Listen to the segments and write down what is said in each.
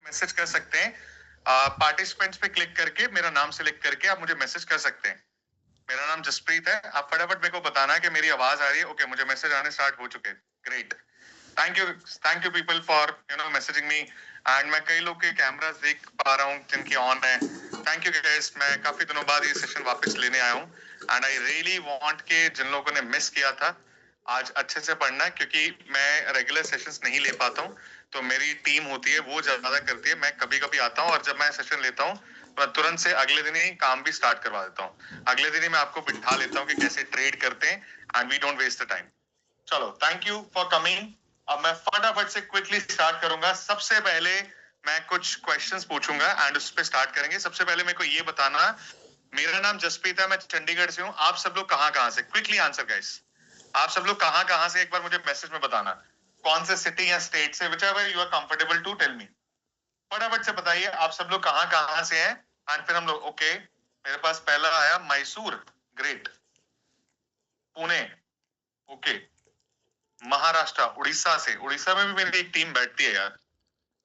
Message कर सकते हैं। पार्टिसिपेंट्स पे क्लिक करके मेरा नाम सिलेक्ट करके आप मुझे मैसेज कर सकते हैं। मेरा नाम जसप्रीत है। आप फटाफट मेरे को बताना है कि मेरी आवाज आ रही है। ओके, मुझे मैसेज आने स्टार्ट हो चुके हैं। Great, thank you people for messaging me. And मैं कई लोग के कैमरास देख पा रहा हूँ जिनकी ऑन है। थैंक यू गाइस, मैं काफी दिनों बाद ये सेशन वापस लेने आया हूँ। एंड आई रियली वांट के जिन लोगों ने मिस किया था आज अच्छे से पढ़ना है, क्योंकि मैं रेगुलर सेशंस नहीं ले पाता हूँ। तो मेरी टीम होती है वो ज्यादा करती है। मैं कभी कभी आता हूँ और जब मैं सेशन लेता हूँ तो मैं तुरंत से अगले दिन ही काम भी स्टार्ट करवा देता हूँ। अगले दिन ही मैं आपको बिठा लेता हूँ कि कैसे ट्रेड करते हैं and we don't waste the time. चलो, थैंक यू फॉर कमिंग। अब मैं फटाफट से क्विकली स्टार्ट करूंगा। सबसे पहले मैं कुछ क्वेश्चंस पूछूंगा एंड उस पर स्टार्ट करेंगे। सबसे पहले मेरे को ये बताना, मेरा नाम जसप्रीत है, मैं चंडीगढ़ से हूँ। आप सब लोग कहाँ से? Quickly answer guys. आप सब लोग कहाँ से एक बार मुझे मैसेज में बताना, कौन से सिटी या स्टेट से, whichever you are comfortable to tell me. फटाफट से बताइए आप सब लोग कहाँ से हैं। एंड फिर हम लोग ओके, मेरे पास पहला आया मैसूर, ग्रेट। पुणे, ओके। महाराष्ट्र, उड़ीसा से, उड़ीसा में भी मेरी एक टीम बैठती है यार,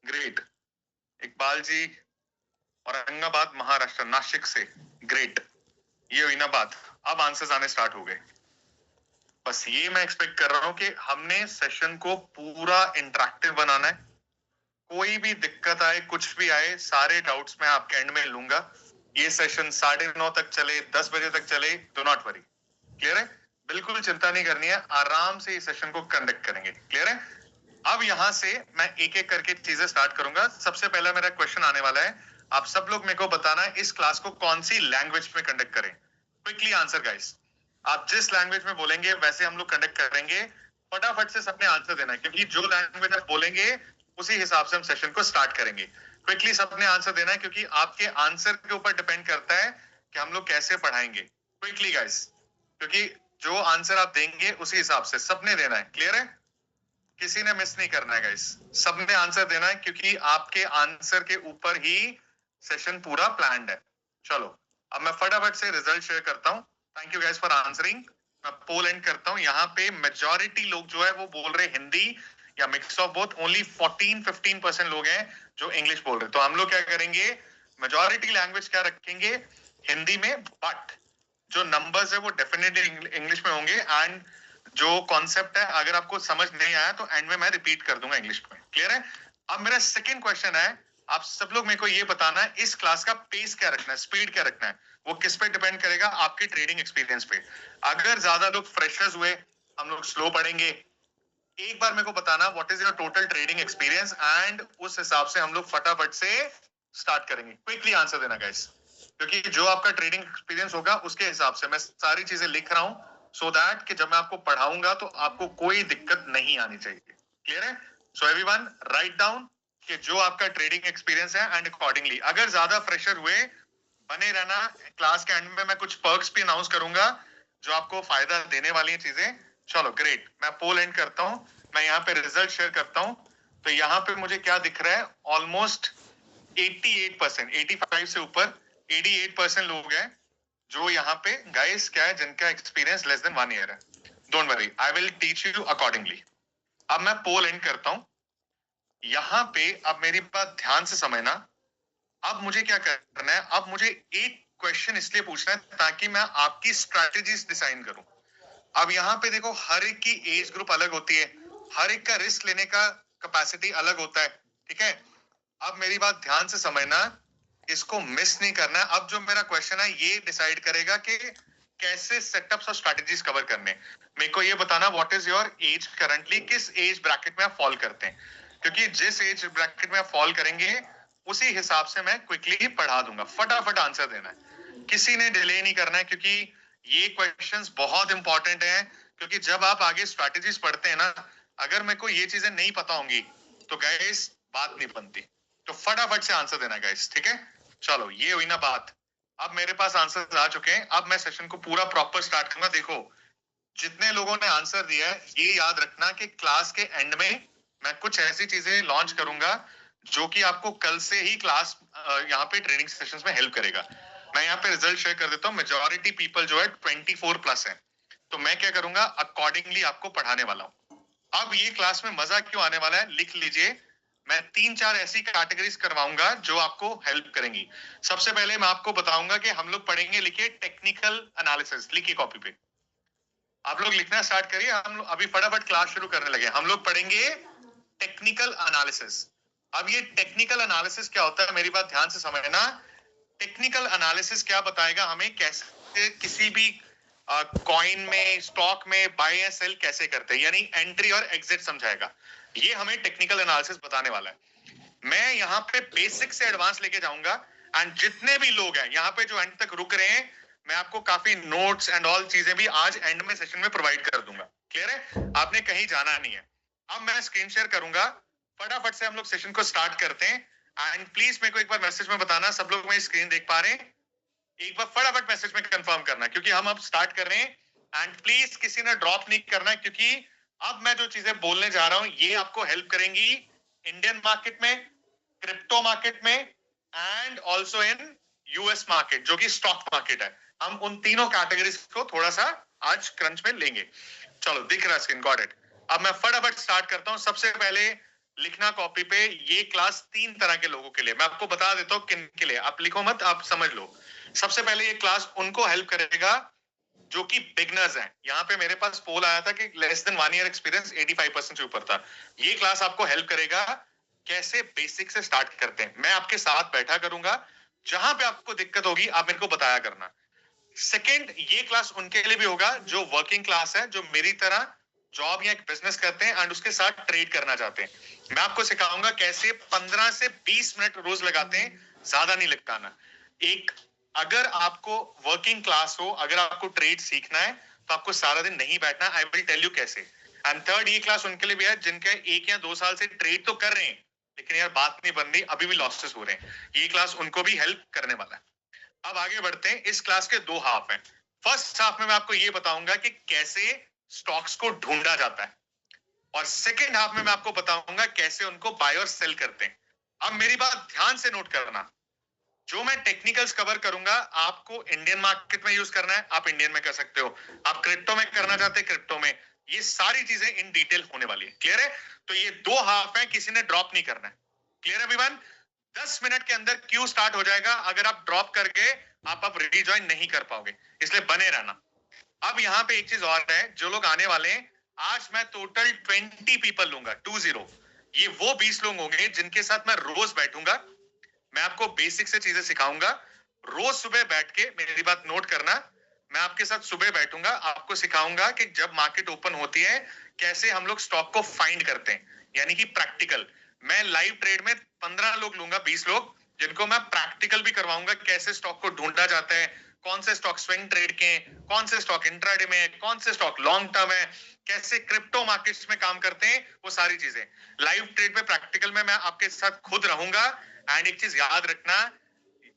ग्रेट। इकबाल जी, औरंगाबाद महाराष्ट्र, नासिक से, ग्रेट। ये हुई ना बात। अब आंसर्स आने स्टार्ट हो गए। बस ये मैं एक्सपेक्ट कर रहा हूं कि हमने सेशन को पूरा इंटरेक्टिव बनाना है। कोई भी दिक्कत आए, कुछ भी आए, सारे डाउट्स मैं आपके एंड में लूंगा। ये सेशन 9:30 तक चले, 10 बजे तक चले, डो नॉट वरी। क्लियर है? बिल्कुल चिंता नहीं करनी है, आराम से इस सेशन को कंडक्ट करेंगे। क्लियर है? अब यहां से मैं एक एक करके चीजें स्टार्ट करूंगा। सबसे पहला मेरा क्वेश्चन आने वाला है, आप सब लोग मेरे को बताना है इस क्लास को कौन सी लैंग्वेज में कंडक्ट करें। Quickly answer guys. आप जिस लैंग्वेज में बोलेंगे वैसे हम लोग कंडक्ट करेंगे। फटाफट से सबने आंसर देना है, क्योंकि जो लैंग्वेज आप बोलेंगे उसी हिसाब से हम सेशन को स्टार्ट करेंगे। क्विकली सबने आंसर देना है, क्योंकि आपके आंसर के ऊपर डिपेंड करता है कि हम लोग कैसे पढ़ाएंगे। क्विकली गाइस, क्योंकि जो आंसर आप देंगे उसी हिसाब से सबने देना है। क्लियर है? किसी ने मिस नहीं करना है गाइस, सबने आंसर देना है, क्योंकि आपके आंसर के ऊपर ही सेशन पूरा प्लान्ड है। चलो, अब मैं फटाफट से रिजल्ट शेयर करता हूं। Thank you guys for answering. मैं पोल एंड करता हूं। यहाँ पे मेजॉरिटी लोग जो है वो बोल रहे हिंदी या मिक्स ऑफ बोथ। ओनली 14-15% लोग हैं जो इंग्लिश बोल रहे। तो हम लोग क्या करेंगे, मेजॉरिटी लैंग्वेज क्या रखेंगे, हिंदी में, बट जो नंबर्स है वो डेफिनेटली इंग्लिश में होंगे। एंड जो कॉन्सेप्ट है अगर आपको समझ नहीं आया तो एंड में मैं रिपीट कर दूंगा इंग्लिश में। क्लियर है? अब मेरा सेकंड क्वेश्चन है, आप सब लोग मेरे को ये बताना है इस क्लास का पेस क्या रखना है, स्पीड क्या रखना है। वो किस पे डिपेंड करेगा, आपके ट्रेडिंग एक्सपीरियंस पे। अगर ज्यादा लोग फ्रेशर्स हुए, हम लोग स्लो पढ़ेंगे। एक बार मेरे को बताना what is your total trading experience, and उस हिसाब से हम लोग फटाफट से स्टार्ट करेंगे। क्विकली आंसर देना गाइस, क्योंकि जो आपका ट्रेडिंग एक्सपीरियंस होगा उसके हिसाब से मैं सारी चीजें लिख रहा हूं, सो दैट कि जब मैं आपको पढ़ाऊंगा तो आपको कोई दिक्कत नहीं आनी चाहिए। क्लियर है? सो एवरीवन राइट डाउन कि जो आपका ट्रेडिंग एक्सपीरियंस है, एंड अकॉर्डिंगली अगर ज्यादा फ्रेशर हुए, बने रहना। क्लास के एंड में मैं कुछ पर्क्स भी अनाउंस करूंगा जो आपको फायदा देने वाली चीजें। चलो ग्रेट, मैं पोल एंड करता हूं। मैं यहाँ पे रिजल्ट शेयर करता हूं। तो यहाँ पे मुझे क्या दिख रहा है, ऑलमोस्ट 88%, 85 से ऊपर 88% लोग हैं जो यहाँ पे गाइस क्या है, जिनका एक्सपीरियंस लेस देन 1 ईयर है। Don't worry, I will teach you accordingly. अब मैं पोल एंड करता हूं। यहाँ पे अब मेरी बात ध्यान से समझना। अब मुझे क्या करना है, अब मुझे एक क्वेश्चन इसलिए पूछना है ताकि मैं आपकी स्ट्रैटेजीज डिजाइन करूं। अब यहाँ पे देखो, हर एक की एज ग्रुप अलग होती है, हर एक का रिस्क लेने का कैपेसिटी अलग होता है। ठीक है? अब मेरी बात ध्यान से समझना, इसको मिस नहीं करना है। अब जो मेरा क्वेश्चन है ये डिसाइड करेगा कि कैसे सेटअप्स और स्ट्रैटेजीज कवर करने। मेरे को ये बताना what is your age currently, किस एज ब्रैकेट में आप फॉल करते हैं, क्योंकि जिस एज ब्रैकेट में आप फॉल करेंगे उसी हिसाब से मैं क्विकली पढ़ा दूंगा। फटाफट आंसर देना है, किसी ने डिले नहीं करना है, क्योंकि ये क्वेश्चंस बहुत इंपॉर्टेंट हैं। क्योंकि जब आप आगे स्ट्रैटेजीज पढ़ते हैं ना, अगर मेरे को ये चीजें नहीं पता होंगी तो गाइस बात नहीं बनती। तो फटाफट से आंसर देना गाइस, ठीक है? चलो, ये हुई ना बात। अब मेरे पास आंसर आ चुके हैं। अब मैं सेशन को पूरा प्रॉपर स्टार्ट करूंगा। देखो, जितने लोगों ने आंसर दिया है ये याद रखना कि क्लास के एंड में मैं कुछ ऐसी चीजें लॉन्च करूंगा जो कि आपको कल से ही क्लास यहाँ पे ट्रेनिंग सेशंस में हेल्प करेगा। मैं यहाँ पे रिजल्ट शेयर कर देता हूँ। मेजॉरिटी पीपल जो है 24+ है। तो मैं क्या करूंगा, अकॉर्डिंगली आपको पढ़ाने वाला हूँ। अब ये क्लास में मजा क्यों आने वाला है, लिख लीजिए। मैं 3-4 ऐसी कैटेगरीज करवाऊंगा जो आपको हेल्प करेंगी। सबसे पहले मैं आपको बताऊंगा कि हम लोग पढ़ेंगे, लिखिए टेक्निकल एनालिसिस, लिखिए कॉपी पे। आप लोग लिखना स्टार्ट करिए, हम लोग अभी फटाफट क्लास शुरू करने लगे। हम लोग पढ़ेंगे टेक्निकल एनालिसिस। अब ये टेक्निकल एनालिसिस क्या होता है, मेरी बात ध्यान से समझना। टेक्निकल एनालिसिस क्या बताएगा हमें, कैसे किसी भी कॉइन में, स्टॉक में बाय या सेल कैसे करते हैं, यानी एंट्री और एग्जिट समझाएगा। ये हमें टेक्निकल एनालिसिस बताने वाला है। मैं यहाँ पे बेसिक से एडवांस लेके जाऊंगा, एंड जितने भी लोग हैं यहाँ पे जो एंड तक रुक रहे हैं, मैं आपको काफी नोट्स एंड ऑल चीजें भी आज एंड में सेशन में प्रोवाइड कर दूंगा। क्लियर है? आपने कहीं जाना नहीं है। अब मैं स्क्रीन शेयर करूंगा, फटाफट से हम लोग सेशन को स्टार्ट करते हैं। एंड प्लीज मेरे को एक बार मैसेज में बताना सब लोग मेरी स्क्रीन देख पा रहे हैं। एक बार फटाफट मैसेज में कंफर्म करना, क्योंकि हम अब स्टार्ट कर रहे हैं। एंड प्लीज किसी ने ड्रॉप नहीं करना, क्योंकि अब मैं जो चीजें बोलने जा रहा हूं ये आपको हेल्प करेंगी इंडियन मार्केट में, क्रिप्टो मार्केट में, and also in US market जो कि स्टॉक मार्केट है। हम उन तीनों कैटेगरीज को थोड़ा सा आज क्रंच में लेंगे। चलो, दिख रहा है स्क्रीन? Got it. अब मैं फटाफट स्टार्ट करता हूं। सबसे पहले लिखना कॉपी पे, ये क्लास 3 तरह के लोगों के लिए। मैं आपको बता देता हूं किन के लिए, आप लिखो मत, आप समझ लो। सबसे पहले ये क्लास उनको हेल्प करेगा जो कि बिगनर्स हैं। यहाँ पे मेरे पास पोल आया था कि लेस देन 1 ईयर एक्सपीरियंस 85% से ऊपर था। ये क्लास आपको हेल्प करेगा कैसे बेसिक से स्टार्ट करते हैं। मैं आपके साथ बैठा करूंगा, जहां पे आपको दिक्कत होगी आप मेरे को बताया करना। सेकेंड, ये क्लास उनके लिए भी होगा जो वर्किंग क्लास है, जो मेरी तरह जॉब या एक बिजनेस करते हैं एंड उसके साथ ट्रेड करना चाहते हैं। मैं आपको सिखाऊंगा कैसे 15 से 20 मिनट रोज लगाते हैं, ज्यादा नहीं लगाना। एक, अगर आपको वर्किंग क्लास हो, अगर आपको ट्रेड सीखना है तो आपको सारा दिन नहीं बैठना। आई विल टेल यू कैसे। एंड थर्ड, ये क्लास उनके लिए भी है जिनके 1 या 2 साल से ट्रेड तो कर रहे हैं, लेकिन यार बात नहीं बन रही, अभी भी लॉसेस हो रहे हैं। ये क्लास उनको भी हेल्प करने वाला है। अब आगे बढ़ते हैं। इस क्लास के 2 हाफ हैं। फर्स्ट हाफ में मैं आपको ये बताऊंगा कि कैसे स्टॉक्स को ढूंढा जाता है, और सेकेंड हाफ में मैं आपको बताऊंगा कैसे उनको बाय और सेल करते हैं। अब मेरी बात ध्यान से नोट करना, जो मैं टेक्निकल्स कवर करूंगा आपको इंडियन मार्केट में यूज करना है, आप इंडियन में कर सकते हो। आप क्रिप्टो में करना चाहते हैं, क्रिप्टो में। ये सारी चीजें इन डिटेल होने वाली है। क्लियर है? तो ये 2 हाफ है, किसी ने ड्रॉप नहीं करना है। क्लियर है एवरीवन? 10 मिनट के अंदर क्यू स्टार्ट हो जाएगा। अगर आप ड्रॉप करके आप रिज्वाइन नहीं कर पाओगे, इसलिए बने रहना। अब यहाँ पे एक चीज और है, जो लोग आने वाले हैं, आज मैं टोटल 20 पीपल लूंगा, 20। ये वो 20 लोग होंगे जिनके साथ मैं रोज बैठूंगा। मैं आपको बेसिक से चीजें सिखाऊंगा। रोज सुबह बैठ के, मेरी बात नोट करना, मैं आपके साथ सुबह बैठूंगा, आपको सिखाऊंगा कि जब मार्केट ओपन होती है कैसे हम लोग स्टॉक को फाइंड करते हैं, यानी कि प्रैक्टिकल। मैं लाइव ट्रेड में 15 लोग लूंगा, 20 लोग, जिनको मैं प्रैक्टिकल भी करवाऊंगा कैसे स्टॉक को ढूंढा जाता है, कौन से स्टॉक स्विंग ट्रेड के, कौन से स्टॉक इंट्राडे में, कौन से स्टॉक लॉन्ग टर्म है, कैसे क्रिप्टो मार्केट्स में काम करते हैं, वो सारी चीजें लाइव ट्रेड में, प्रैक्टिकल में मैं आपके साथ खुद रहूंगा। एंड एक चीज याद रखना,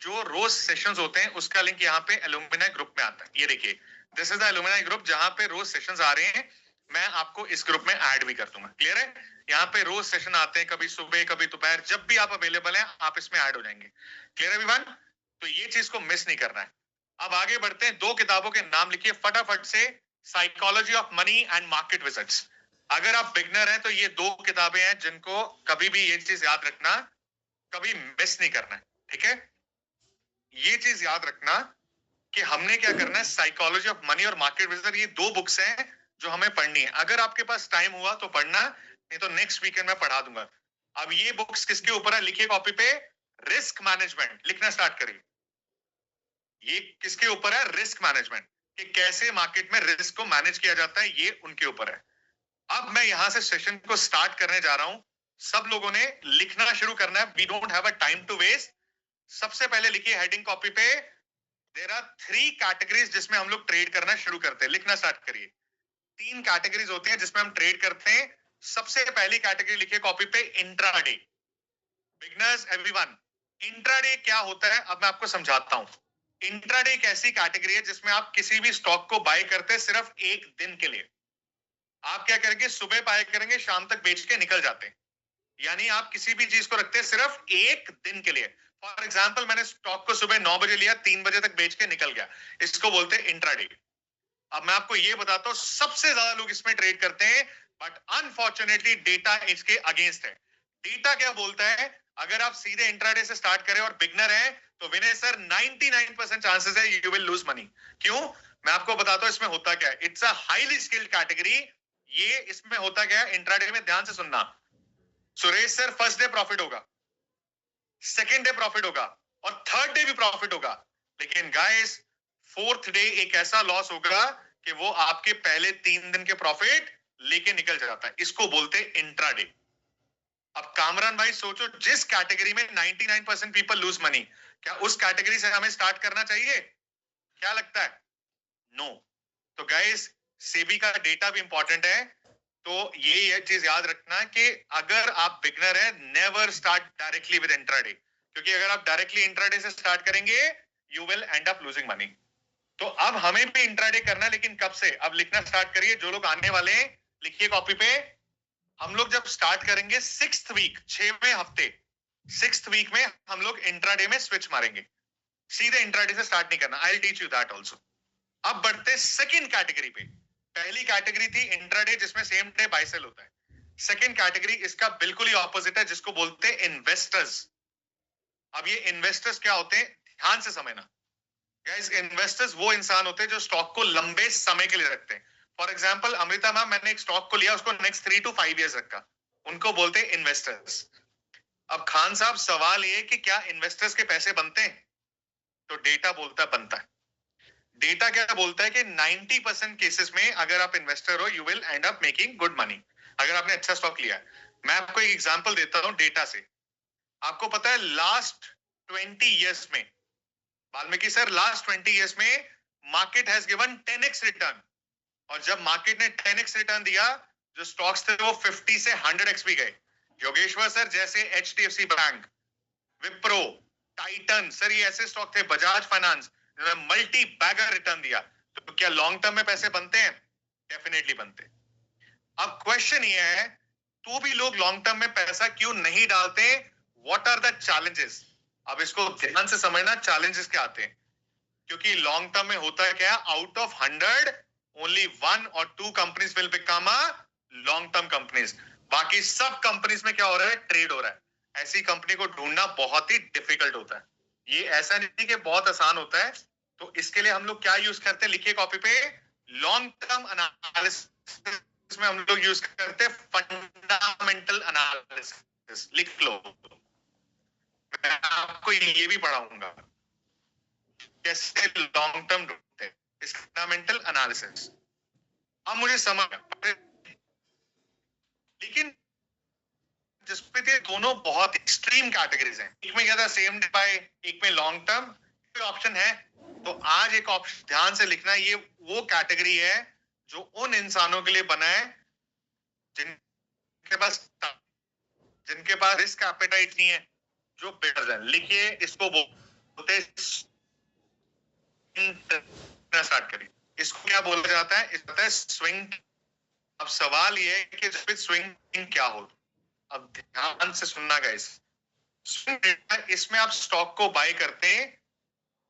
जो रोज सेशंस होते हैं उसका लिंक यहाँ पे एलुमिनाई ग्रुप में आता है। ये देखिए, this is the alumni group, जहां पे रोज सेशंस आ रहे हैं। मैं आपको इस ग्रुप में ऐड भी कर दूंगा। क्लियर है? यहाँ पे रोज सेशन आते हैं, कभी सुबह कभी दोपहर, जब भी आप अवेलेबल हैं आप इसमें ऐड हो जाएंगे। क्लियर है एवरीवन? तो ये चीज को मिस नहीं करना है। अब आगे बढ़ते हैं। 2 किताबों के नाम लिखिए फटाफट से। Psychology of money and market widgets. अगर आप बिगनर हैं तो ये 2 किताबें हैं जिनको कभी भी ये चीज याद रखना, कभी मिस नहीं करना है। ठीक है? ये चीज याद रखना कि हमने क्या करना है, साइकोलॉजी ऑफ मनी और मार्केट विजडम, ये 2 बुक्स हैं जो हमें पढ़नी है। अगर आपके पास टाइम हुआ तो पढ़ना, नहीं तो नेक्स्ट वीकेंड में पढ़ा दूंगा। अब ये बुक्स किसके ऊपर है, लिखिए कॉपी पे, रिस्क मैनेजमेंट। लिखना स्टार्ट करिए। ये किसके ऊपर है? रिस्क मैनेजमेंट, कि कैसे मार्केट में रिस्क को मैनेज किया जाता है, ये उनके ऊपर है। अब मैं यहां से सेशन को स्टार्ट करने जा रहा हूं। सब लोगों ने लिखना शुरू करना है, we don't have a time to waste. सबसे पहले लिखिए हेडिंग कॉपी पे, देयर आर 3 कैटेगरीज जिसमें हम लोग ट्रेड करना शुरू करते हैं। लिखना स्टार्ट करिए। 3 कैटेगरीज होती हैं जिसमें हम ट्रेड करते हैं। सबसे पहली कैटेगरी लिखिए कॉपी पे, इंट्राडे। बिगनर्स एवरीवन, इंट्राडे क्या होता है अब मैं आपको समझाता हूं। इंट्राडे एक ऐसी कैटेगरी है जिसमें आप किसी भी स्टॉक को बाय करते हैं सिर्फ एक दिन के लिए। आप क्या करेंगे, सुबह बाय करेंगे, शाम तक बेच के निकल जाते हैं। यानी आप किसी भी चीज को रखते हैं सिर्फ एक दिन के लिए। फॉर एग्जाम्पल, मैंने स्टॉक को सुबह 9 बजे लिया, 3 बजे तक बेच के निकल गया, इसको बोलते हैं इंट्राडे। अब मैं आपको ये बताता हूं, सबसे ज्यादा लोग इसमें ट्रेड करते हैं, बट अनफॉर्चुनेटली डेटा इसके अगेंस्ट है। डेटा क्या बोलता है? अगर आप सीधे इंट्राडे से स्टार्ट करें और बिगनर हैं तो विनय सर 99% चांसेस है यू विल लूज मनी। क्यों? मैं आपको बताता हूं इसमें होता क्या है। It's a highly skilled category. ये इसमें होता क्या है, इंट्राडे में ध्यान से सुनना। Suresh sir first day profit होगा, सेकेंड डे प्रॉफिट होगा और थर्ड डे भी प्रॉफिट होगा, लेकिन गाइस फोर्थ डे एक ऐसा लॉस होगा कि वो आपके पहले 3 दिन के प्रॉफिट लेके निकल जाता है। इसको बोलते हैं इंट्राडे। अब कामरान भाई सोचो, जिस कैटेगरी में 99% पीपल लूज मनी, क्या उस कैटेगरी से हमें स्टार्ट करना चाहिए? क्या लगता है? नो। तो गाइस सेबी का डेटा भी इंपॉर्टेंट है। तो ये चीज याद रखना कि अगर आप बिगनर है, never start directly with intraday, क्योंकि अगर आप डायरेक्टली इंट्राडे से स्टार्ट करेंगे you will and up losing money. तो अब हमें भी इंट्राडे करना, लेकिन कब से? अब लिखना स्टार्ट करिए, जो लोग आने वाले हैं लिखिए कॉपी पे। हम लोग जब स्टार्ट करेंगे 6th वीक, 6वें हफ्ते, 6th वीक में हम लोग इंट्राडे में स्विच मारेंगे। सीधे इंट्राडे से स्टार्ट नहीं करना। आई will teach you that also. अब बढ़ते सेकंड कैटेगरी पे। पहली कैटेगरी थी इंट्राडे जिसमें सेम डे बाय सेल होता है। सेकंड कैटेगरी इसका बिल्कुल ही ऑपोजिट है, जिसको बोलते हैं इन्वेस्टर्स। अब ये इन्वेस्टर्स क्या होते हैं, ध्यान से समझना गाइस। इन्वेस्टर्स वो इंसान होते हैं जो स्टॉक को लंबे समय के लिए रखते हैं। फॉर एग्जांपल अमृता मैम, मैंने एक स्टॉक को लिया, उसको नेक्स्ट 3 to 5 इयर्स रखा, उनको बोलते हैं इन्वेस्टर्स। अब खान साहब सवाल ये कि क्या इन्वेस्टर्स के पैसे बनते हैं? तो डेटा बोलता बनता है। डेटा क्या बोलता है कि 90% केसेस में अगर आप इन्वेस्टर हो you will and up making good money, अगर आपने अच्छा स्टॉक लिया है। मैं आपको एक एग्जांपल देता हूं डेटा से। आपको पता है लास्ट 20 इयर्स में, वाल्मीकि सर, लास्ट 20 इयर्स में market has given 10x return. और जब मार्केट ने 10x रिटर्न दिया, जो स्टॉक्स थे वो 50 से 100x भी गए। योगेश्वर सर, जैसे HDFC bank, Wipro, Titan, sir ये ऐसे स्टॉक थे, Bajaj finance, multi bagger return दिया। तो क्या लॉन्ग टर्म में पैसे बनते हैं? डेफिनेटली बनते। अब क्वेश्चन ये है, तो भी लोग लॉन्ग टर्म में पैसा क्यों नहीं डालते? What are the challenges? अब इसको ध्यान से समझना, चैलेंजेस क्या आते हैं। क्योंकि लॉन्ग टर्म में होता है क्या, out of 100 only 1 or 2 companies will become a long term companies. बाकी सब कंपनीज में क्या हो रहा है, ट्रेड हो रहा है। ऐसी कंपनी को ढूंढना बहुत ही डिफिकल्ट होता है। ये ऐसा नहीं कि बहुत आसान होता है। तो इसके लिए हम लोग क्या यूज करते हैं, लिखिए कॉपी पे, लॉन्ग टर्म एनालिसिस में हम लोग यूज करते हैं फंडामेंटल एनालिसिस। लिख लो, मैं आपको ये भी पढ़ाऊंगा कैसे लॉन्ग टर्म ढूंढते हैं, फंडामेंटल एनालिसिस। अब मुझे समझ, लेकिन जिसपे थे दोनों बहुत एक्सट्रीम कैटेगरीज हैं। एक में क्या था, सेम डे बाय, एक में लॉन्ग टर्म ऑप्शन है। तो आज एक ऑप्शन ध्यान से लिखना, ये वो कैटेगरी है जो उन इंसानों के लिए बना है जिनके पास रिस्क एपेटाइट नहीं है, जो बेटर है। लिखिए, इसको बोलते स्टार्ट करिए। इसको क्या बोला जाता है? इसको है स्विंग। अब सवाल ये है कि स्विंग क्या हो। अब ध्यान से सुनना गाइस, इसमें आप स्टॉक को बाय करते हैं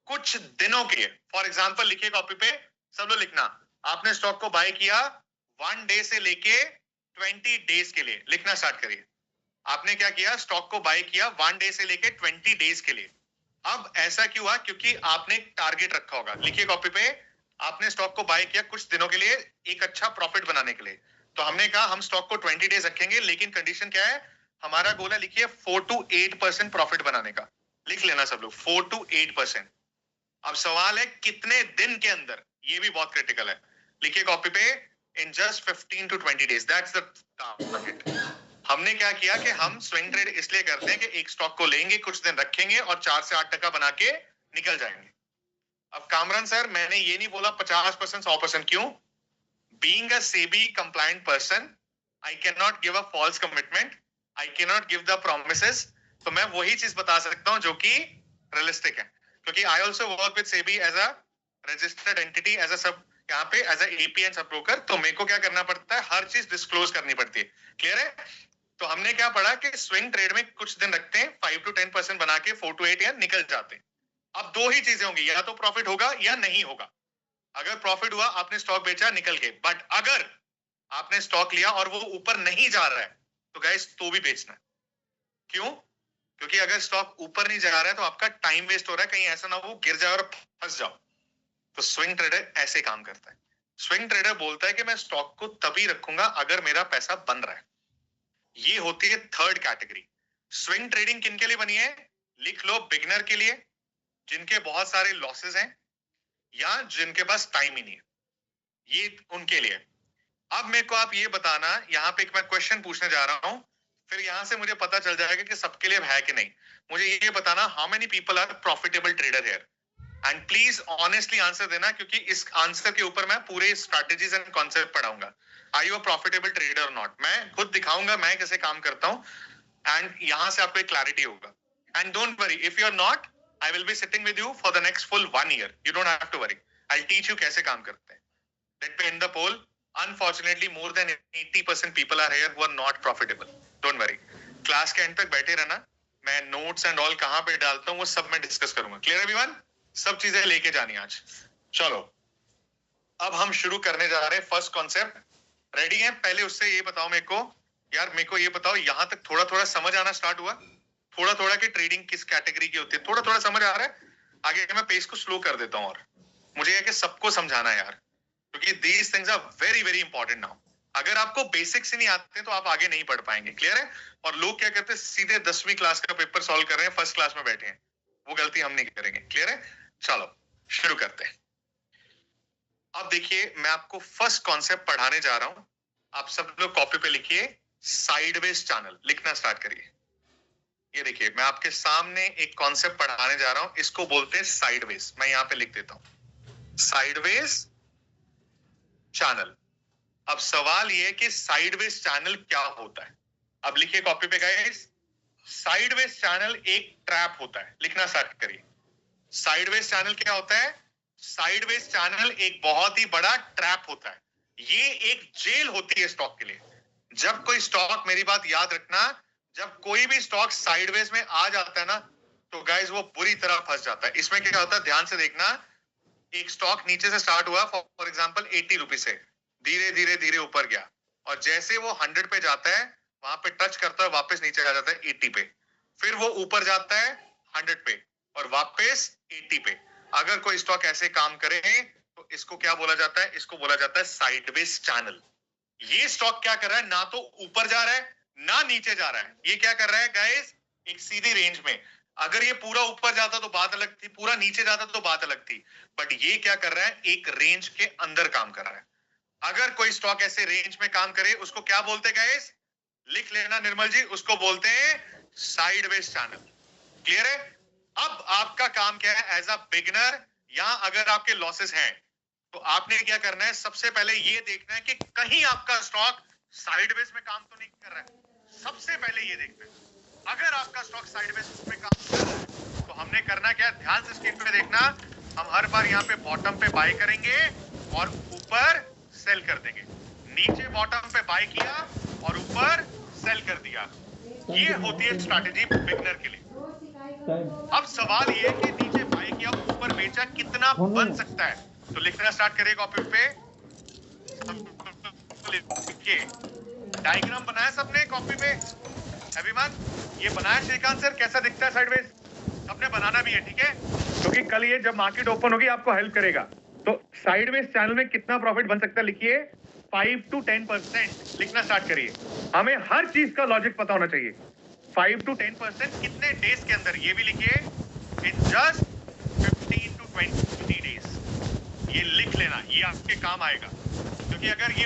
कुछ दिनों के लिए। फॉर एग्जांपल लिखिए कॉपी पे, सब लोग लिखना, आपने स्टॉक को बाय किया 1 डे से लेके 20 डेज के लिए। लिखना स्टार्ट करिए। आपने क्या किया, स्टॉक को बाय किया 1 डे से लेके 20 डेज के लिए। अब ऐसा क्यों हुआ? क्योंकि आपने एक टारगेट रखा होगा। लिखिए कॉपी पे, आपने स्टॉक को बाय किया कुछ दिनों के लिए एक अच्छा प्रॉफिट बनाने के लिए। तो हमने कहा हम स्टॉक को 20 डेज रखेंगे, लेकिन कंडीशन क्या है, हमारा गोल है, लिखिए 4 to 8% प्रॉफिट बनाने का। लिख लेना सब लोग, 4 to 8%। अब सवाल है कितने दिन के अंदर, ये भी बहुत क्रिटिकल है। लिखिए कॉपी पे, in just 15 to 20 days, that's the target. हमने क्या किया कि हम स्विंग ट्रेड इसलिए करते हैं कि एक स्टॉक को लेंगे, कुछ दिन रखेंगे और 4 से 8% बना के निकल जाएंगे। अब कामरान सर, मैंने ये नहीं बोला 50%, 100%। क्यों? Being a SEBI compliant person, I cannot give a false commitment. I cannot give the promises. तो मैं वही चीज बता सकता हूं जो कि रियलिस्टिक है, क्योंकि I also work with SEBI as a registered entity, as a sub, यहाँ पे as a APN sub broker. तो मेरे को क्या करना पड़ता है, हर चीज डिस्क्लोज करनी पड़ती है। क्लियर है? तो हमने क्या पढ़ा कि स्विंग ट्रेड में कुछ दिन रखते हैं, 5 to 10% बना के 4 to 8 या निकल जाते हैं। अब दो ही चीजें होंगी, या तो प्रॉफिट होगा या नहीं होगा। अगर प्रॉफिट हुआ, आपने स्टॉक बेचा, निकल गए। बट अगर आपने स्टॉक लिया और वो ऊपर नहीं जा रहा है, तो गाइस तो भी बेचना है। क्यों? क्योंकि अगर स्टॉक ऊपर नहीं जा रहा है तो आपका टाइम वेस्ट हो रहा है, कहीं ऐसा ना हो गिर जाए और फंस जाओ। तो स्विंग ट्रेडर ऐसे काम करता है। स्विंग ट्रेडर बोलता है कि मैं स्टॉक को तभी रखूंगा अगर मेरा पैसा बन रहा है। ये होती है थर्ड कैटेगरी। स्विंग ट्रेडिंग किनके लिए बनी है? लिख लो, बिगिनर के लिए, जिनके बहुत सारे लॉसेस हैं या जिनके पास टाइम ही नहीं है, ये उनके लिए। अब मेरे को आप ये बताना, यहाँ पे एक मैं क्वेश्चन पूछने जा रहा हूं, फिर यहां से मुझे पता चल जाएगा कि सबके लिए है कि नहीं। मुझे ये बताना, how many people are profitable trader here? And please honestly answer देना, क्योंकि इस आंसर के ऊपर मैं पूरे स्ट्रैटेजीज एंड कॉन्सेप्ट पढ़ाऊंगा। Are you a profitable trader और नॉट? मैं खुद दिखाऊंगा मैं कैसे काम करता हूं, एंड यहां से आपको एक क्लैरिटी होगा। And don't worry, if you are not, I will be sitting with you for the next full 1 year. You don't have to worry, I will teach you कैसे काम करते हैं। Let me end the poll. Unfortunately, more than 80% people are here who are not profitable. Don't worry. Class के and तक बैठे रहना, मैं notes and all कहां पे डालता हूं वो सब मैं डिस्कस करूंगा। Clear everyone? सब चीजें लेके जानी आज। चलो, अब हम शुरू करने जा रहे हैं फर्स्ट कॉन्सेप्ट। रेडी हैं? पहले उससे ये बताओ मेरे को, यार मेरे को ये बताओ, यहां तक थोड़ा थोड़ा समझ आना स्टार्ट हुआ? थोड़ा थोड़ा कि ट्रेडिंग किस कैटेगरी की होती है, थोड़ा थोड़ा समझ आ रहा है? आगे मैं पेस को स्लो कर देता हूं, और मुझे यह कि सबको समझाना है यार, क्योंकि these things are very very important now. अगर आपको बेसिक्स ही नहीं आते तो आप आगे नहीं पढ़ पाएंगे। क्लियर है? और लोग क्या करते हैं, सीधे 10वीं क्लास का पेपर सॉल्व कर रहे हैं, फर्स्ट क्लास में बैठे हैं। वो गलती हम नहीं करेंगे। क्लियर है? चलो शुरू करते हैं। अब देखिए, मैं आपको फर्स्ट कॉन्सेप्ट पढ़ाने जा रहा हूं। आप सब लोग कॉपी पे लिखिए, साइडवेज चैनल। लिखना स्टार्ट करिए। ये देखिए, मैं आपके सामने एक कॉन्सेप्ट पढ़ाने जा रहा हूं, इसको बोलते हैं साइडवेज। मैं यहां पे लिख देता हूं, साइडवेज चैनल। अब सवाल ये है कि साइडवेज चैनल क्या होता है। अब लिखिए कॉपी पे गाइस, साइडवेज चैनल एक ट्रैप होता है। लिखना स्टार्ट करिए। साइडवेज चैनल क्या होता है? साइडवेज चैनल एक बहुत ही बड़ा ट्रैप होता है। ये एक जेल होती है स्टॉक के लिए। जब कोई स्टॉक, मेरी बात याद रखना, जब कोई भी स्टॉक साइडवेज में आ जाता है ना, तो गाइस वो बुरी तरह फंस जाता है। इसमें क्या होता है, ध्यान से देखना। एक स्टॉक नीचे से स्टार्ट हुआ, फॉर एग्जांपल 80 रुपीज से, धीरे धीरे धीरे ऊपर गया, और जैसे वो 100 पे जाता है, वहां पे टच करता है, वापस नीचे आ जाता है 80 पे, फिर वो ऊपर जाता है 100 पे और वापस 80 पे। अगर कोई स्टॉक ऐसे काम करे तो इसको क्या बोला जाता है? इसको बोला जाता है साइडवेज चैनल। ये स्टॉक क्या कर रहा है, ना तो ऊपर जा रहा है ना नीचे जा रहा है। ये क्या कर रहा है गाइस, एक सीधी रेंज में। अगर ये पूरा ऊपर जाता तो बात अलग थी, पूरा नीचे जाता तो बात अलग थी, बट ये क्या कर रहा है, एक रेंज के अंदर काम कर रहा है। अगर कोई स्टॉक ऐसे रेंज में काम करे, उसको क्या बोलते हैं गाइस? लिख लेना निर्मल जी, उसको बोलते हैं साइडवेज चैनल। क्लियर है? अब आपका काम क्या है एज अ बिगिनर, या अगर आपके लॉसेस हैं तो आपने क्या करना है, सबसे पहले ये देखना है कि कहीं आपका स्टॉक साइडवेज में काम तो नहीं कर रहा है। सबसे पहले ये देखना है। अगर आपका स्टॉक साइडवेज में काम कर रहा है तो हमने करना क्या है, ध्यान से स्क्रीन पे देखना। हम हर बार यहाँ पे बॉटम पे बाय करेंगे और ऊपर सेल कर देंगे। नीचे बॉटम पे बाय किया और ऊपर सेल कर दिया। ये होती है स्ट्रैटेजी बिगिनर के लिए। अब सवाल ये है कि नीचे बाय किया, ऊपर बेचा, कितना बन सकता है? तो लिखना स्टार्ट करिए कॉपी पे। डायग्राम बनाया सबने कॉपी पे? एवरीवन, ये बनाया श्रीकांत सर? कैसा दिखता है साइडवेज? सबने बनाना भी है, ठीक है? क्योंकि कल ये जब मार्केट ओपन होगी आपको हेल्प करेगा। तो साइडवेज चैनल में कितना प्रॉफिट बन सकता है, लिखिए 5 to 10%। लिखना स्टार्ट करिए। हमें हर चीज का लॉजिक पता होना चाहिए। 5 to 10% कितने डेज के अंदर, ये भी लिखिए, इन जस्ट 15 to 20 डेज। ये लिख लेना, ये आपके काम आएगा, क्योंकि अगर ये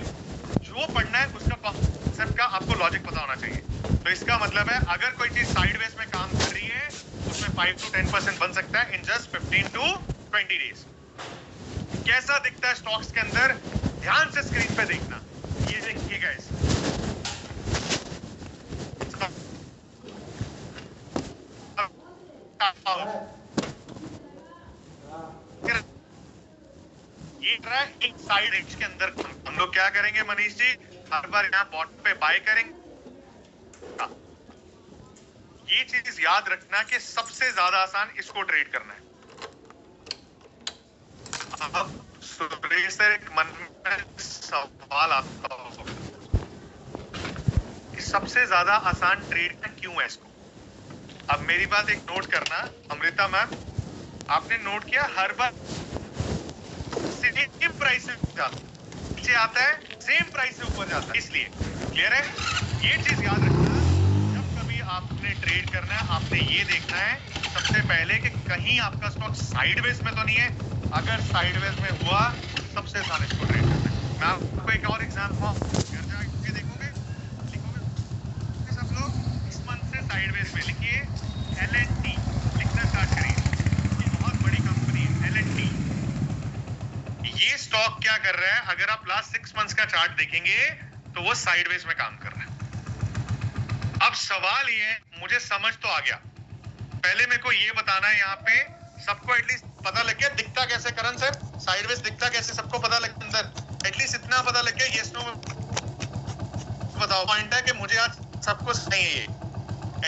जो पढ़ना है उसका कॉन्सेप्ट का आपको लॉजिक पता होना चाहिए। तो इसका मतलब है अगर कोई चीज साइडवेज में काम कर रही है उसमें 5 to 10% बन सकता है इन जस्ट 15 to 20 डेज। कैसा दिखता है स्टॉक्स के अंदर? ध्यान से स्क्रीन पे देखना। ये देखिए गाइस, ये रहा एक साइड रेंज के अंदर। हम लोग क्या करेंगे मनीष जी, हर बार यहाँ बॉटम पे बाय करेंगे। ये चीज याद रखना कि सबसे ज्यादा आसान इसको ट्रेड करना है। अब सुरेश सर, एक मन में सवाल आता होगा कि सबसे ज्यादा आसान ट्रेड क्यों है इसको? अब मेरी बात एक नोट करना अमृता मैम, आपने नोट किया हर बार सेम प्राइस से नीचे आता है, सेम प्राइस से ऊपर जाता है, इसलिए क्लियर है? ये चीज याद रखना, जब कभी आपने ट्रेड करना है आपने ये देखना है सबसे पहले कि कहीं आपका स्टॉक साइडवेज में तो नहीं है। अगर साइडवेज में हुआ सबसे आसान इसको ट्रेड करना है। मैं आपको एक और एग्जांपल घर जाके देखोगे, लिखोगे सब लोग इस मंथ से साइडवेज में लिखिए L&T, लिखना स्टार्ट करिए। ये बहुत बड़ी कंपनी है L&T। ये स्टॉक क्या कर रहा है? अगर आप लास्ट 6 मंथ्स का चार्ट देखेंगे तो वो साइडवेज में काम कर रहा है। अब सवाल ये, मुझे समझ तो आ गया, पहले मेरे को ये बताना है, यहाँ पे सबको एटलीस्ट पता लग गया दिखता कैसे करण सर, साइडवेज दिखता कैसे सबको पता लग गया, अंदर एटलीस्ट इतना पता लग गया। यस नो बताओ, पॉइंट है कि मुझे आज सबको सही है, ये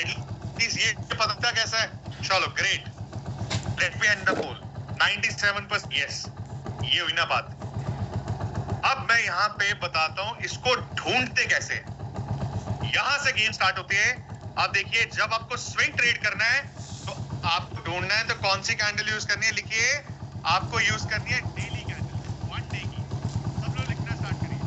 एटलीस्ट ये पता कैसा है। चलो great, let me end the poll 97% yes, ये हुई ना बात। अब मैं यहाँ पे बताता हूँ इसको ढूंढते कैसे। यहां से गेम स्टार्ट होती है। आप देखिए, जब आपको स्विंग ट्रेड करना है तो आपको ढूंढना है तो कौन सी कैंडल यूज करनी है, लिखिए आपको यूज करनी है डेली कैंडल, 1 डे की। सब लोग लिखना स्टार्ट करिए।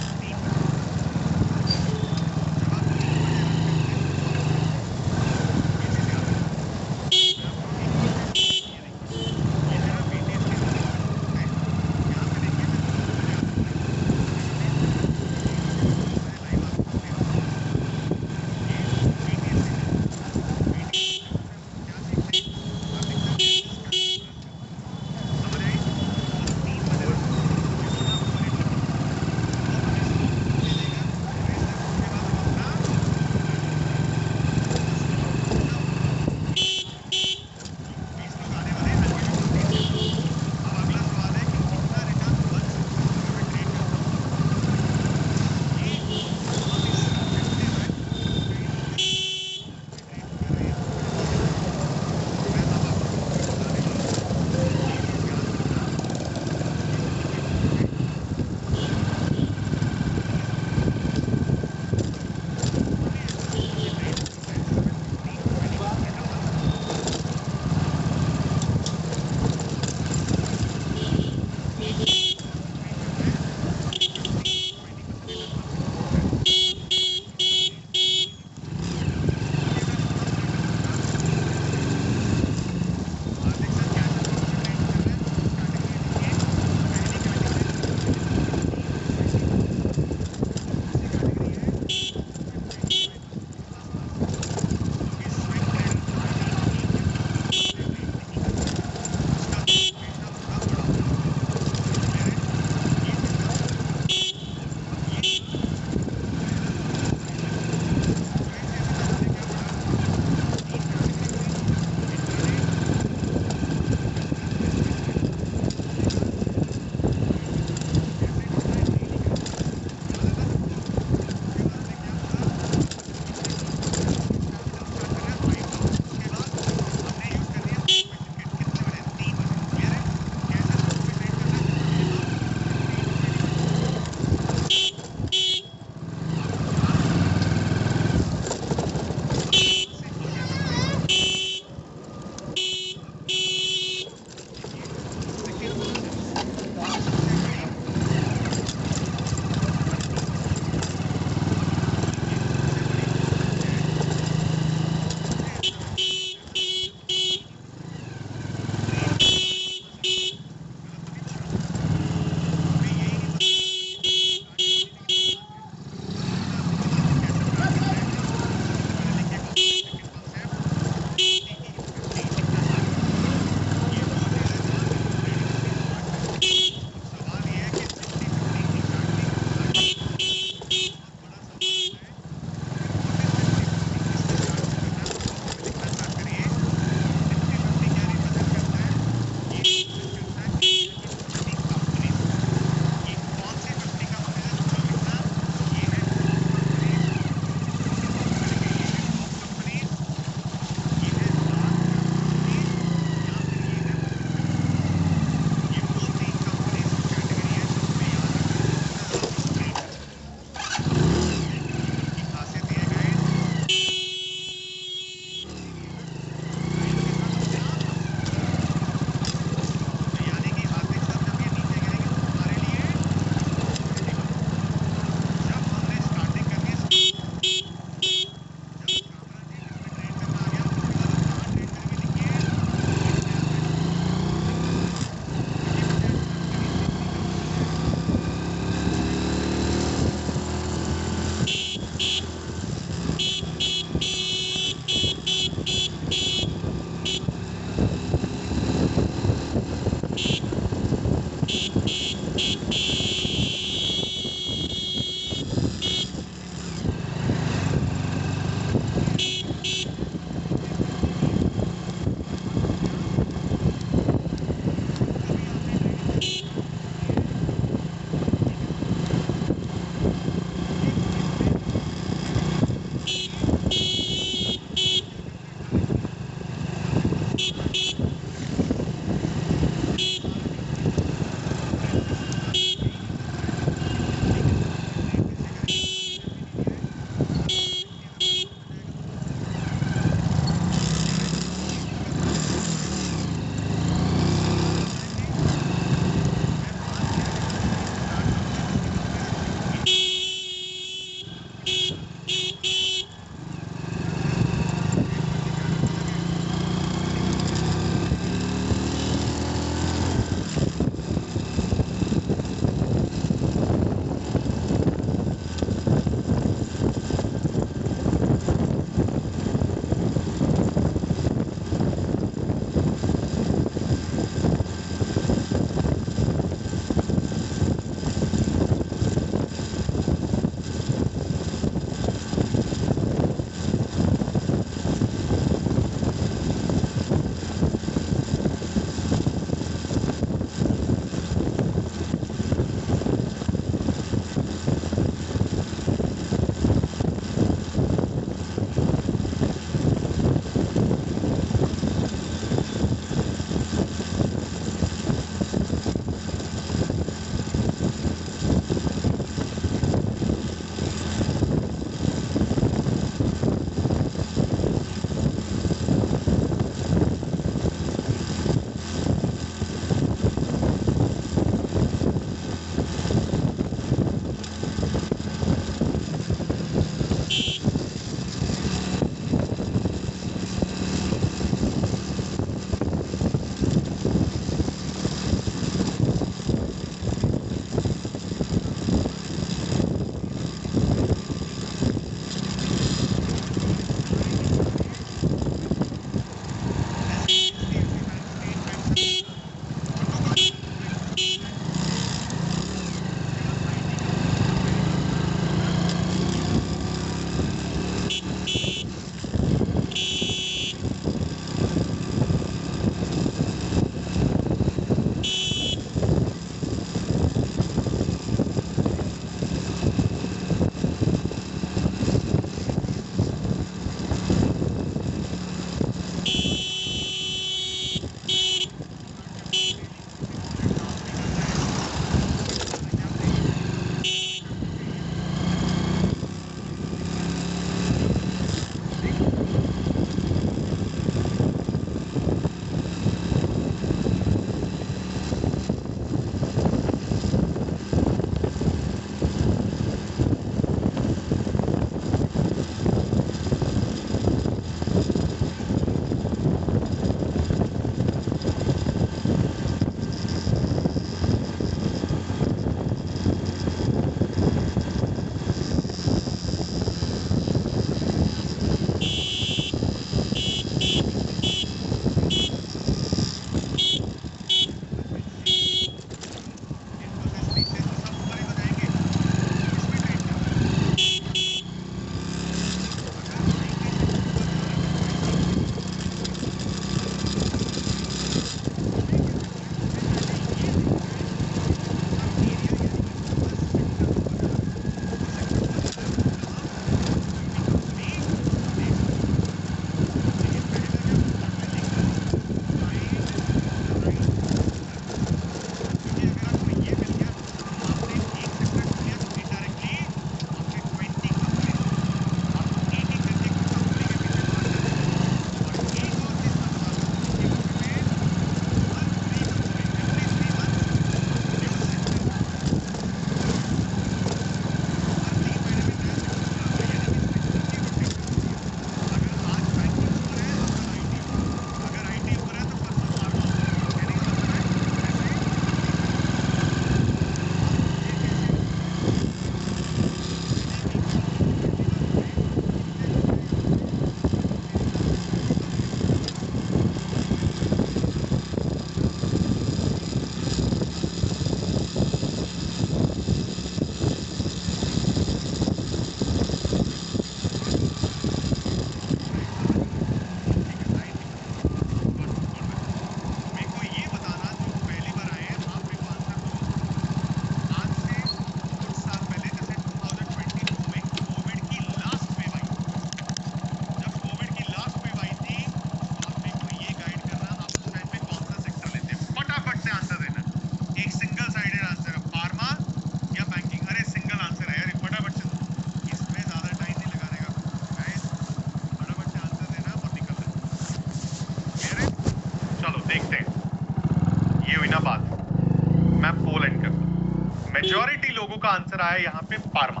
आपका आंसर आया यहाँ पे फार्मा,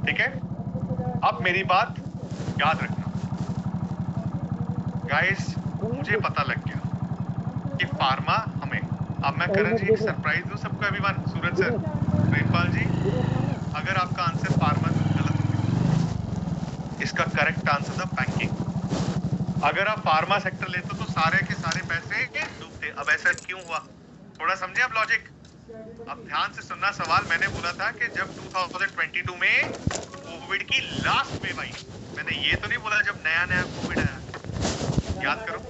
ठीक है। अब मेरी बात याद रखना गाइस, मुझे पता लग गया कि फार्मा हमें, अब मैं करण जी सरप्राइज दूं सबको, एवरीवन, सूरज सर, प्रेमपाल जी, अगर आपका आंसर फार्मा गलत हो गया, इसका करेक्ट आंसर था बैंकिंग। अगर आप फार्मा सेक्टर लेते तो सारे के सारे पैसे डूबते। अब ऐसा क्यों हुआ, थोड़ा समझे आप लॉजिक। अब ध्यान से सुनना सवाल। मैंने बोला था कि जब 2022 में कोविड की लास्ट वेव आई, मैंने ये तो नहीं बोला जब नया नया कोविड आया, याद करो,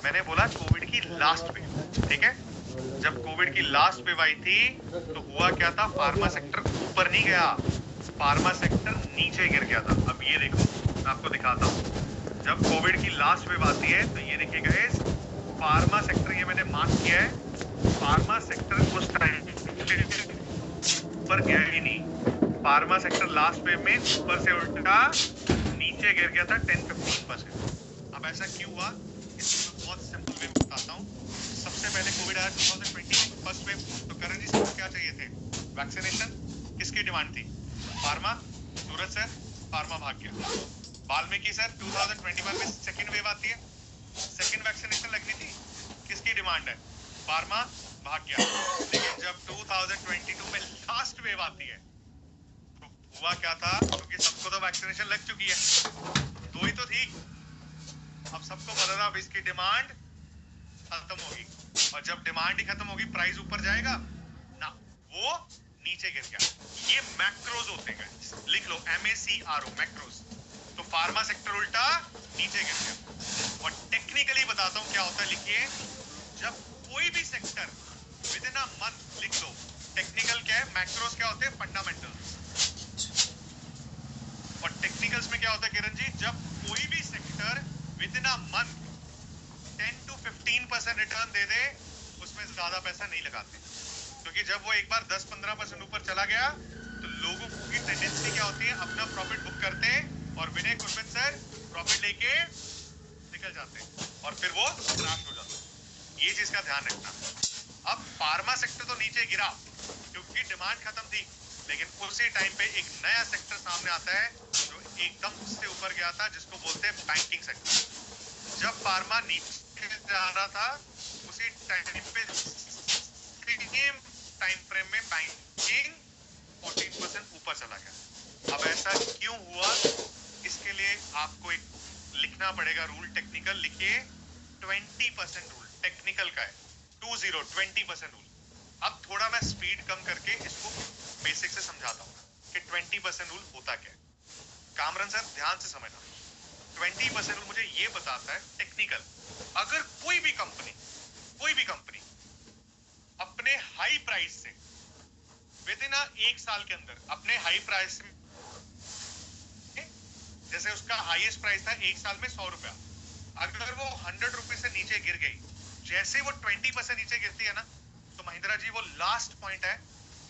मैंने बोला कोविड की लास्ट वेव, ठीक है। जब कोविड की लास्ट वेव आई थी तो हुआ क्या था, फार्मा सेक्टर ऊपर नहीं गया, फार्मा सेक्टर नीचे गिर गया था। अब ये देखो, मैं आपको दिखाता हूँ। जब कोविड की लास्ट वेव आती है तो ये देखिए गाइस, फार्मा सेक्टर, ये मैंने मार्क किया है, फार्मा सेक्टर उस टाइम ऊपर गया ही नहीं। फार्मा सेक्टर लास्ट वेव में ऊपर से उल्टा नीचे गिर गया था 10-15%। अब ऐसा क्यों हुआ, इसको बहुत सिंपल वे में बताता हूँ। सबसे पहले कोविड आया 2020 में, फर्स्ट वेव, तो करण जी सबको क्या चाहिए थे, वैक्सीनेशन। किसकी डिमांड थी, फार्मा। सूरज सर, फार्मा भाग गया। वाल्मीकि सर, 2021 में सेकंड वेव आती है, सेकंड वैक्सीनेशन लगनी थी, किसकी डिमांड है, फार्मा, भाग गया। लेकिन जब 2022 में लास्ट वेव आती है तो हुआ क्या था, क्योंकि सबको तो वैक्सीनेशन लग चुकी है, दो ही तो थी, अब सबको पता था अब इसकी डिमांड खत्म होगी, और जब डिमांड ही खत्म होगी प्राइस ऊपर जाएगा ना, वो नीचे गिर गया। ये मैक्रोज होते हैं, लिख लो MACRO, मैक्रोज। तो फार्मा सेक्टर उल्टा नीचे गिर गया। और टेक्निकली बताता हूं क्या होता है, लिखिए, जब कोई भी sector within a month, लिख लो, टेक्निकल क्या है, मैक्रोज क्या होते हैं, फंडामेंटल्स, और टेक्निकल्स में क्या होता है किरण जी, जब कोई भी sector within a month 10 to 15% return दे दे, उसमें ज्यादा पैसा नहीं लगाते, क्योंकि जब वो एक बार 10-15% ऊपर चला गया तो लोगों की टेंडेंसी क्या होती है, अपना प्रॉफिट बुक करते हैं और विनय गुरमित सर प्रॉफिट लेके निकल जाते हैं, और फिर वो क्रैश हो जाता है। ये चीज का ध्यान रखना। अब फार्मा सेक्टर तो नीचे गिरा क्योंकि डिमांड खत्म थी, लेकिन उसी टाइम पे एक नया सेक्टर सामने आता है जो एकदम से ऊपर गया था, जिसको बोलते हैं बैंकिंग सेक्टर। जब फार्मा नीचे जा रहा था उसी टाइम पे टाइम फ्रेम में बैंकिंग 14% ऊपर चला गया। अब ऐसा क्यों हुआ, इसके लिए आपको एक लिखना पड़ेगा रूल, टेक्निकल लिखिए, 20% रूल टेक्निकल का है, 20% रूल। अब थोड़ा मैं स्पीड कम करके इसको बेसिक से समझाता हूँ कि 20% रूल होता क्या है। कामरन सर ध्यान से समझना, 20% रूल मुझे ये बताता है टेक्निकल, अगर कोई भी कंपनी अपने हाई प्राइस से विद इन एक साल के अंदर अपने हाई प्राइस, जैसे उसका हाईएस्ट प्राइस था एक साल में 100 रुपया, अगर वो 100 रुपए से नीचे गिर गई, जैसे वो 20% नीचे गिरती है ना, तो महिंद्रा जी वो लास्ट पॉइंट है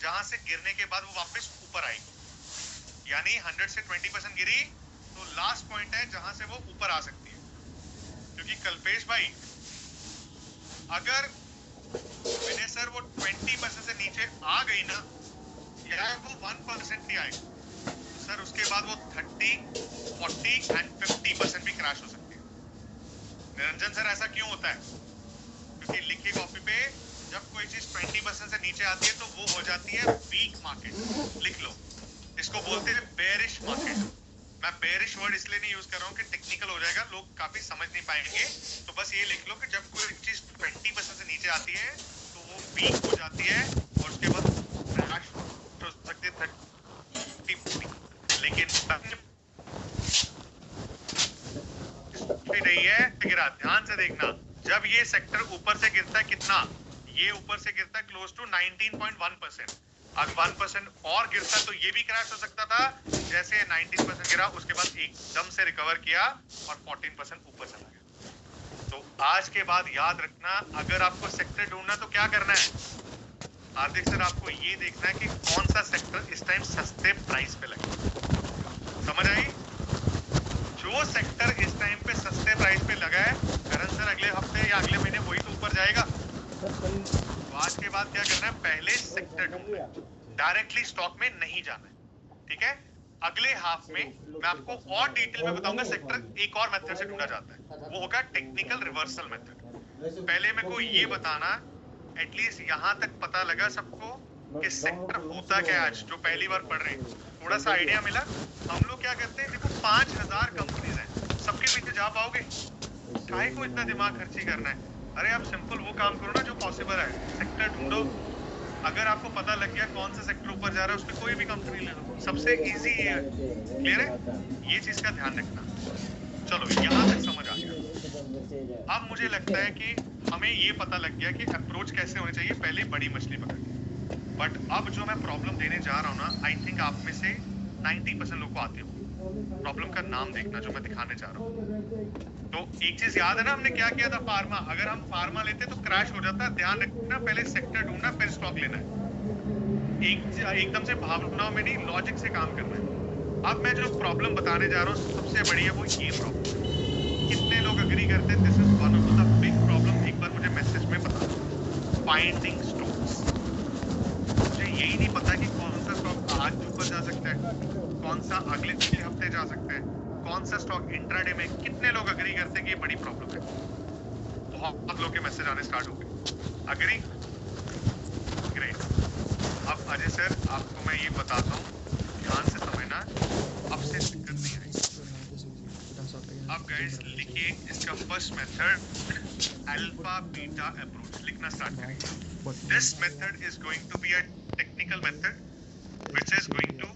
जहां से गिरने के बाद वो वापस ऊपर आएगी। यानी 100 से 20% गिरी तो लास्ट पॉइंट है जहां से वो ऊपर आ सकती है। क्योंकि कल्पेश भाई, अगर विनय सर वो 20% से नीचे आ गई ना, या वो 1% ही आएगी, तो सर उसके बाद वो 30, 40 एंड 50% भी क्रैश हो सकती है। निरंजन सर ऐसा क्यों होता है, क्योंकि लिखी कॉपी पे जब कोई चीज 20% से नीचे आती है तो वो हो जाती है वीक मार्केट। लिख लो, इसको बोलते हैं बेरिश मार्केट। मैं बेरिश वर्ड इसलिए नहीं यूज कर रहा हूँ कि टेक्निकल हो जाएगा, लोग काफी समझ नहीं पाएंगे, तो बस ये लिख लो कि जब कोई चीज 20% से नीचे आती है तो वो वीक हो जाती है और उसके बाद क्रैश हो सकती है 30, लेकिन नहीं है। गिरा, ध्यान से देखना, जब ये सेक्टर ऊपर से गिरता है कितना, ये ऊपर से गिरता है क्लोज टू 19.1%। अब 1% और गिरता तो ये भी क्रैश हो सकता था, जैसे 19% गिरा उसके बाद एकदम से रिकवर किया और 14% ऊपर चला गया। तो आज के बाद याद रखना, अगर आपको सेक्टर ढूंढना तो क्या करना है, हार्दिक सर आपको ये देखना है कि कौन सा सेक्टर इस टाइम सस्ते प्राइस पे लगे। समझ आई? जो सेक्टर इस टाइम पे सस्ते प्राइस पे लगा है, करण सर अगले हफ्ते या अगले महीने वही तो ऊपर जाएगा। तो आज के बाद क्या करना है, पहले सेक्टर ढूंढना है। डायरेक्टली स्टॉक में नहीं जाना है, ठीक है। अगले हाफ में मैं आपको और डिटेल में बताऊंगा सेक्टर एक और मेथड से ढूंढा जाता है, वो होगा टेक्निकल रिवर्सल मेथड। पहले मेरे को ये बताना, एटलीस्ट यहाँ तक पता लगा सबको कि सेक्टर होता क्या है। आज जो पहली बार पढ़ रहे हैं, थोड़ा सा आइडिया मिला। हम लोग क्या करते हैं, देखो 5000 कंपनीज हैं, सबके पीछे जा पाओगे? काहे को इतना दिमाग खर्ची करना है? अरे आप सिंपल वो काम करो ना जो पॉसिबल है, सेक्टर ढूंढो। अगर आपको पता लग गया कौन सा सेक्टर ऊपर जा रहा है, उसमें कोई भी कंपनी ले लो, सबसे इजी है। क्लियर है? ये चीज का ध्यान रखना। चलो यहाँ तक समझ आ गया। अब मुझे लगता है कि हमें ये पता लग गया कि अप्रोच कैसे होनी चाहिए, पहले बड़ी मछली पकड़ के। बट अब जो मैं प्रॉब्लम देने जा रहा हूँ ना, आई थिंक आप में से 90% लोग को आती हो। प्रॉब्लम का नाम देखना जो मैं दिखाने जा रहा हूँ। तो एक चीज याद है ना, हमने क्या किया था, फार्मा। अगर हम फार्मा लेते तो क्रैश हो जाता। ध्यान रखना, पहले सेक्टर ढूंढना फिर स्टॉक लेना है। एकदम से भावनाओं में नहीं, लॉजिक से काम करना है। अब मैं जो प्रॉब्लम बताने जा रहा हूँ सबसे बड़ी है, वो ये प्रॉब्लम। कितने लोग अग्री करते हैं this is one of the big problem? एक बार मुझे मैसेज में बता दो। Finding stocks. मुझे यही नहीं पता कि कौन सा स्टॉक आज ऊपर जा सकता है, कौन सा अगले हफ्ते जा सकता है, कौन सा स्टॉक इंट्राडे में। कितने लोग अग्री करते हैं कि ये बड़ी प्रॉब्लम है? बहुत लोग के मैसेज आने स्टार्ट हो गए। अग्री? ग्रेट। अब अजय सर आपको मैं ये बताता हूँ, ध्यान से समझना, अब से दिक्कत नहीं आएगी। अब गाइस लिखिए इसका first method, alpha beta approach. लिखना स्टार्ट करेंगे। This method is going to be a technical method which is going to